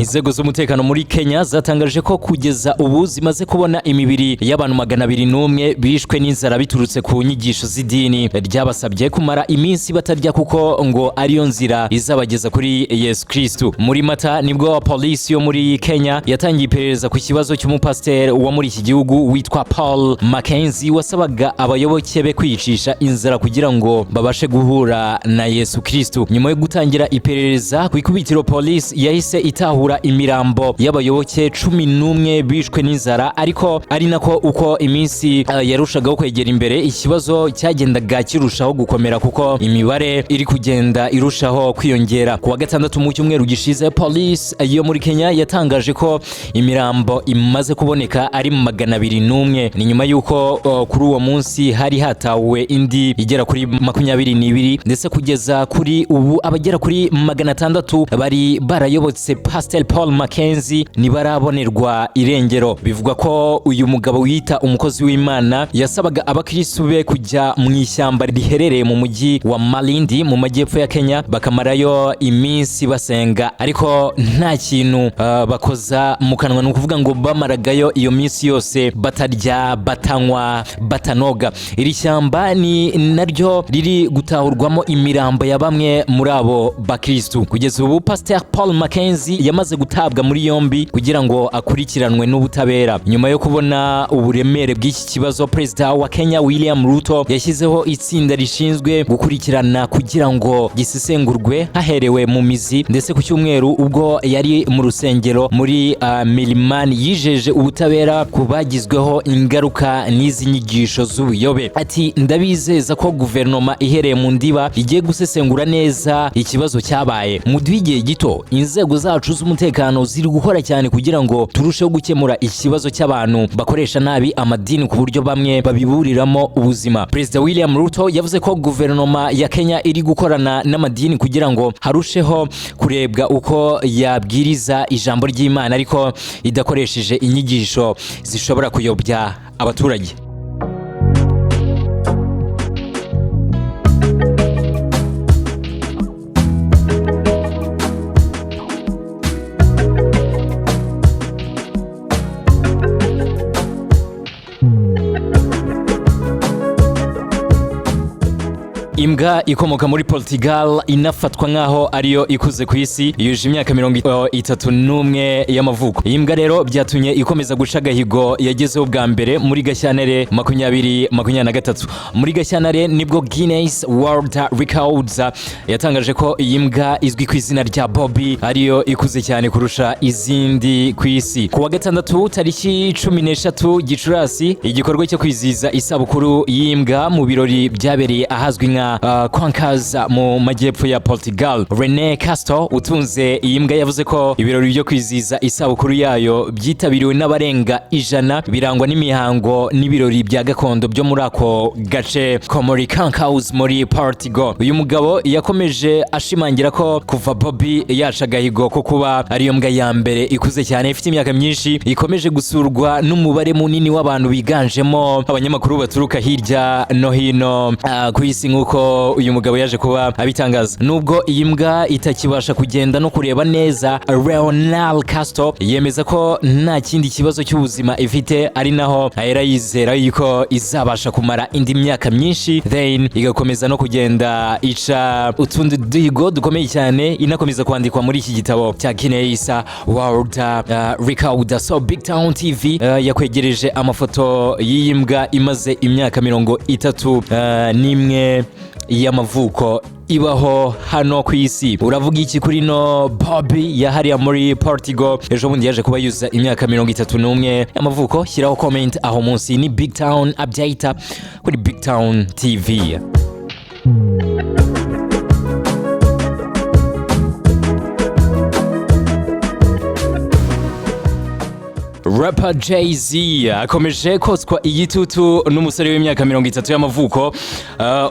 Inzego z'umutekano muri Kenya zatangaje ko kugeza ubu zimaze kubona imibiri y'abantu 201 bishwe n'inzara biturutse ku nyigisho z'idini ryabasabye kumara iminsi batarya kuko ngo ariyo nzira izabageza kuri Yesu Kristo. Muri Mata nibwo polisi yo muri Kenya yatangiye iperereza ku kibazo cy'umupasiteri wo muri iki gihugu witwa Paul Mackenzie wasabaga abayoboke be kwicisha inzara kugira ngo babashe guhura na Yesu Kristo. Nyuma yo gutangira iperereza ku ikubitiro polisi yahise itahura imirambo y'abayoboke 11 bishwe n'inzara, ariko ari nako uko iminsi yarushagaho kwegera imbere ikibazo cyagendaga kirushaho gukomera kuko imibare iri kugenda irushaho kwiyongera. Ku wa gatandatu mu cyumweru gishize polisi yo muri Kenya yatangaje ko imirambo imaze kuboneka ari 201. Ni nyuma yuko kuri uwo munsi hari hatawe indi igera kuri 22 ndetse kugeza kuri ubu abagera kuri 600 bari barayobotse Pasiteri Paul Mackenzie ntibarabonerwa irengero. Bivugwa ko uyu mugabo wita umukozi w'Imana yasabaga abakristo be kujya mu ishyamba riherereye mu mujyi wa Malindi mu majyepfo ya Kenya bakamarayo iminsi basenga, ariko nta kintu bakoza mu kanwa. Ni ukuvuga ngo bamaragayo iyo minsi yose batarya, batanywa, batanoga. Iri shyamba ni naryo riri gutahurwamo imirambo ya bamwe muri abo bakristo. Kugeza ubu Pasiteri Paul Mackenzie yamaze gutabwa muri yombi kugira ngo akurikiranwe n'ubutabera. Nyuma yo kubona uburemere bw'iki kibazo, Perezida wa Kenya William Ruto yashyizeho itsinda rishinzwe gukurikirana kugira ngo gisesengurwe haherewe mu mizi. Ndetse ku cyumweru ubwo yari mu rusengero muri Milimani yijeje ubutabera kubagizweho ingaruka n'izi nyigisho z'ubuyobe. Ati ndabizeza ko guverinoma ihereye mu ndiba igiye gusesengura neza ikibazo cyabaye. Mu gihe gito inzego zacu z'umutekano ziri gukora cyane kugira ngo turusheho gukemura ikibazo cy'abantu bakoresha nabi amadini ku buryo bamwe babiburiramo ubuzima. Perezida William Ruto yavuze ko guverinoma ya Kenya iri gukorana n'amadini kugira ngo harusheho kurebwa uko yabwiriza ijambo ry'Imana ariko idakoresheje inyigisho zishobora kuyobya abaturage. Imbwa ikomoka muri Portugal inafatwa nkaho ariyo ikuze ku isi yuje imyaka 31 y'amavuko. Iyi mbwa rero byatumye ikomeza guca gahigo yagezeho bwa mbere muri Gashyantare 2023. Muri Gashyantare nibwo Guinness World Records yatangaje ko iyi mbwa izwi ku izina rya Bobby ariyo ikuze cyane kurusha izindi ku isi. Ku wa gatandatu tariki 13 Gicurasi igikorwa cyo kwizihiza isabukuru y'imbwa mu birori byabereye ahazwi nka Kwankaza mu majyepfo ya Portugal. Rene Castro utunze iyi mbwa yavuze ko ibirori byo kwizihiza isabukuru yayo byitabiriwe n'abarenga 100 birangwa n'imihango n'ibirori bya gakondo byo muri ako gace ko muri Kwankaza muri Portugal. Uyu mugabo yakomeje ashimangira ko kuva Bobby yaca gahigo ko kuba ariyo mbwa ya mbere ikuze cyane ifite imyaka myinshi ikomeje gusurwa n'umubare munini w'abantu biganjemo abanyamakuru baturuka hirya no hino ku isi nk'uko uyu mugabo yaje kuba abitangaza. Nubwo iyi mbwa itakibasha kugenda no kureba neza, Leonel Castro yemeza ko nta kindi kibazo cy'ubuzima ifite, ari naho ahera yizera yuko izabasha kumara indi myaka myinshi then igakomeza no kugenda ica utundi duhigo dukomeye cyane, inakomeza kwandikwa muri iki gitabo cya Guinness World Records. So BigTown TV yakwegereje amafoto y'iyi mbwa imaze imyaka 31 y'amavuko ibaho hano ku isi. Uravuga iki kuri no Bobby yahariya muri Portugal ejo bundi yaje kuba yuza imyaka 31 y'amavuko? Shyiraho comment aho munsi. Ni BigTown update kuri BigTown TV. Rapper Jay-Z akomeje kotswa igitutu n'umusore w'imyaka 30 y'amavuko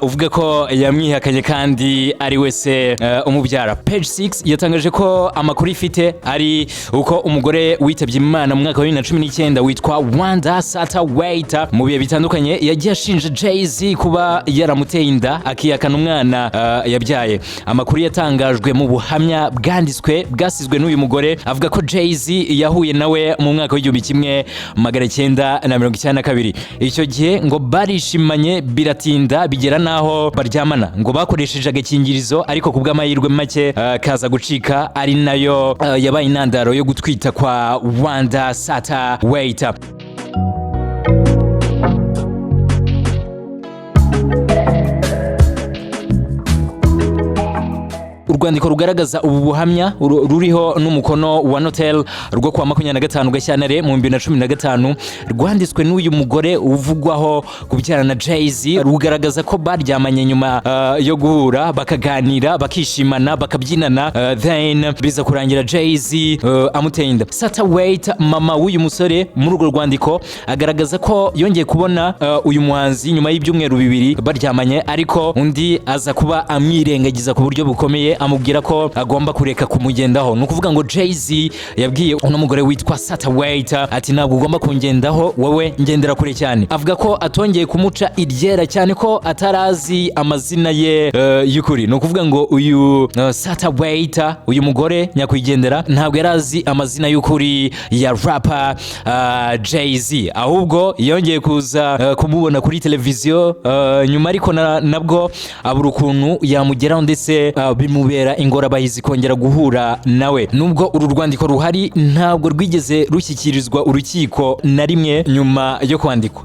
uvuga ko yamwihakanye kandi ari wese umubyara. Page 6 yatangaje ko amakuru ifite ari uko umugore witabye Imana mu mwaka wa 2019 witwa Wanda Sata mu bihe bitandukanye yagiye ashinja Jay-Z kuba yaramuteye inda akiyakana umwana yabyaye. Amakuru yatangajwe mu buhamya bwasizwe n'uyu mugore avuga ko Jay-Z yahuye nawe mu mwaka w'1992. Icyo gihe ngo barishimanye biratinda bigera naho baryamana, ngo bakoresheje agakingirizo ariko kubw'amahirwe make kaza gucika, ari nayo yabaye intandaro yo gutwita kwa Wanda Sata. Urwandiko rugaragaza ubu buhamya ruriho n'umukono wa notel rwo kwa 25 Gashyantare mu 2015 rwanditswe n'uyu mugore uvugwaho kubyarana na Jay-Z, rugaragaza ko baryamanye nyuma yo guhura bakaganira bakishimana bakabyinana, then biza kurangira Jay-Z amuteye inda. Sata mama w'uyu musore muri urwo rwandiko agaragaza ko yongeye kubona uyu muhanzi nyuma y'ibyumweru 2 baryamanye, ariko undi aza kuba amwirengagiza ku buryo bukomeye, amubwira ko agomba kureka kumugendaho. Nukuvuga ngo Jay-Z yabwiye uno mugore witwa Sata ati ntabwo ugomba kungendaho, wowe ngendera kure cyane. Avuga ko atongeye kumuca iryera cyane ko atarazi amazina ye y'ukuri. Nukuvuga ngo uyu Sata uyu mugore nyakwigendera ntabwo yarazi amazina y'ukuri ya rapper Jay-Z, ahubwo yongeye kuza kumubona kuri televiziyo nyuma, ariko nabwo abura ukuntu yamugeraho ndetse bimubera ingorabahizi kongera guhura nawe. Nubwo uru rwandiko ruhari ntabwo rwigeze rushyikirizwa urukiko na rimwe nyuma yo kwandikwa.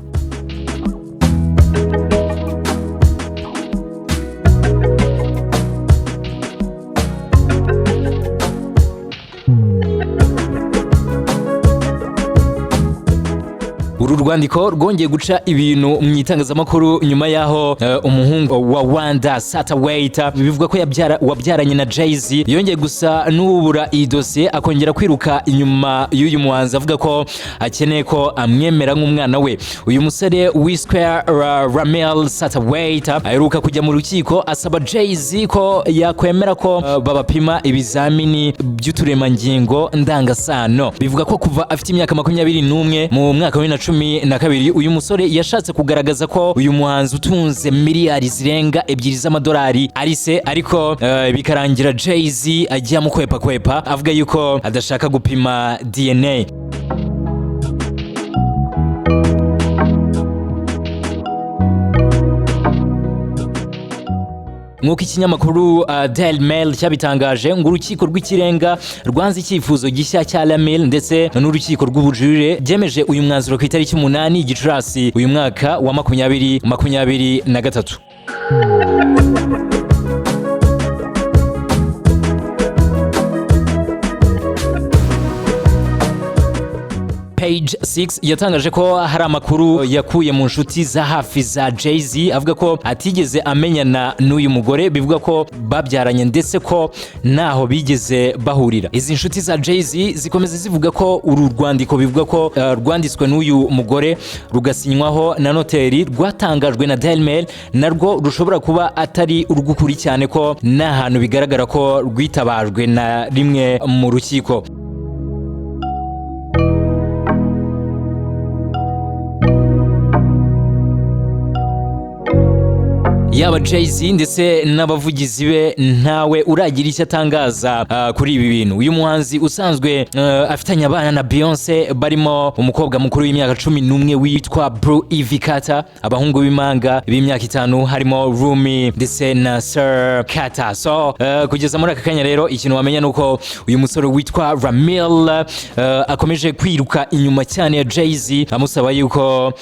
Uru rwandiko rwongeye guca ibintu mu itangazamakuru nyuma yaho umuhungu wa Wanda Sata bivuga ko wabyaranye na Jay-Z yongeye gusa n'ubura iyi dosiye, akongera kwiruka inyuma y'uyu muhanzi avuga ko akeneye ko amwemera nk'umwana we. Uyu musore wiswe Ramel Sata aheruka kujya mu rukiko asaba Jay-Z ko yakwemera ko babapima ibizamini by'uturemangingo ndangasano. Bivuga ko kuva afite imyaka 21 mu mwaka wa 2012 uyu musore yashatse kugaragaza ko uyu muhanzi utunze miliyari zirenga 2 z'amadolari ari se, ariko bikarangira Jay-Z agiye amukwepa avuga yuko adashaka gupima DNA. Nk'uko ikinyamakuru Daily Mail cyabitangaje, ngo urukiko rw'ikirenga rwanze icyifuzo gishya cya Ramel ndetse n'urukiko rw'ubujurire byemeje uyu mwanzuro ku itariki 8 Gicurasi uyu mwaka wa 2023. Page 6 yatangaje ko hari amakuru yakuye mu nshuti za hafi za Jay-Z avuga ko atigeze amenyana n'uyu mugore, bivuga ko babyaranye ndetse ko naho bigeze bahurira. Izi nshuti za Jay-Z zikomeza zivuga ko uru rwandiko bivuga ko rwanditswe n'uyu mugore rugasinywaho na noteri rwatangajwe na Daily Mail narwo rushobora kuba atari urw'ukuri cyane ko nta hantu bigaragara ko rwitabajwe na rimwe mu rukiko. Yaba Jay-Z ndetse n'abavugizi be ntawe uragira icyo atangaza kuri ibi bintu. Uyu muhanzi usanzwe afitanye abana na Beyonce barimo umukobwa mukuru w'imyaka 11 witwa Bapfuye, abahungu b'imanga b'imyaka 5 harimo Rumi ndetse na Sir Kata. So kugeza muri aka kanya rero ikintu wamenya nuko uyu musore witwa Ramel akomeje kwiruka inyuma cyane ya Jay-Z amusaba yuko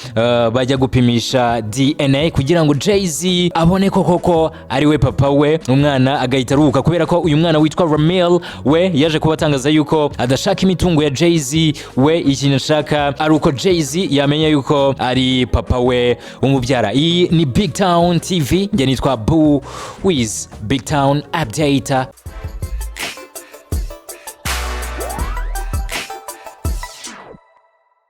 bajya gupimisha DNA kugira ngo Jay-Z abone koko ari we papa we, umwana agahita aruhuka, kubera ko uyu mwana witwa Ramel we yaje kubatangaza yuko adashaka imitungo ya Jay-Z, we ikintu ashaka ari uko Jay-Z yamenya yuko ari papa we umubyara. Iyi ni BigTown TV, nge nitwa Boo with BigTown Update.